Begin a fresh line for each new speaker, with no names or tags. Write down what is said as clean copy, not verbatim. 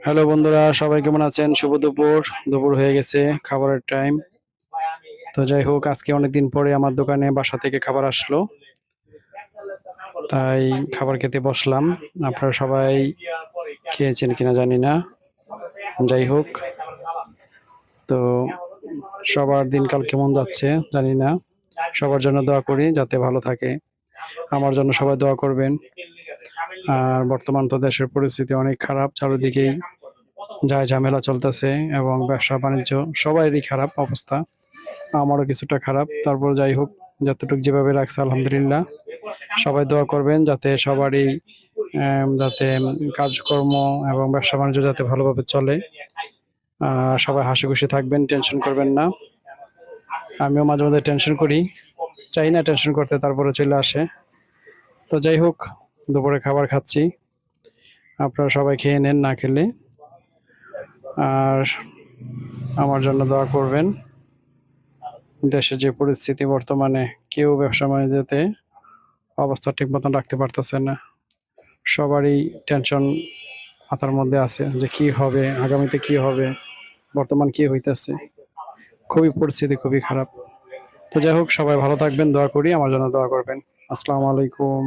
Hello বন্ধুরা, সবাই কেমন আছেন? শুভ দুপুর। দুপুর হয়ে গেছে, খাবারের টাইম। তো যাই হোক, আজকে অনেকদিন পরে আমার দোকানে বাসা থেকে খাবার আসলো, তাই খাবার খেতে বসলাম। আপনারা সবাই খেয়েছেন কিনা জানি না। যাই হোক, তো সবার দিনকাল কেমন যাচ্ছে জানি না। সবার জন্য দোয়া করি যাতে ভালো থাকে। আমার জন্য সবাই দোয়া করবেন। আর বর্তমান তো দেশের পরিস্থিতি অনেক খারাপ, চারিদিকেই যা ঝামেলা চলতেছে এবং ব্যবসা বাণিজ্য সবারই খারাপ অবস্থা। আমারও কিছুটা খারাপ, তারপর যাই হোক, যতটুকু যেভাবে রাখছে আলহামদুলিল্লাহ। সবাই দোয়া করবেন যাতে সবারই যাতে কাজকর্ম এবং ব্যবসা বাণিজ্য যাতে ভালোভাবে চলে। সবাই হাসি খুশি থাকবেন, টেনশন করবেন না। আমিও মাঝে মাঝে টেনশন করি, চাই না টেনশন করতে, তারপরে চলে আসে। তো যাই হোক, দুপুরে খাবার খাচ্ছি, আপনারা সবাই খেয়ে নেন না খেলে। আর আমার জন্য দোয়া করবেন। দেশের যে পরিস্থিতি বর্তমানে, কেউ ব্যবসা বাণিজ্যতে অবস্থা ঠিক মতন রাখতে পারতেছে না। সবারই টেনশন মাথার মধ্যে আছে যে কি হবে, আগামীতে কি হবে, বর্তমান কি হইতেছে। খুবই পরিস্থিতি খুবই খারাপ। তো যাই হোক, সবাই ভালো থাকবেন, দোয়া করি, আমার জন্য দোয়া করবেন। আসসালামু আলাইকুম।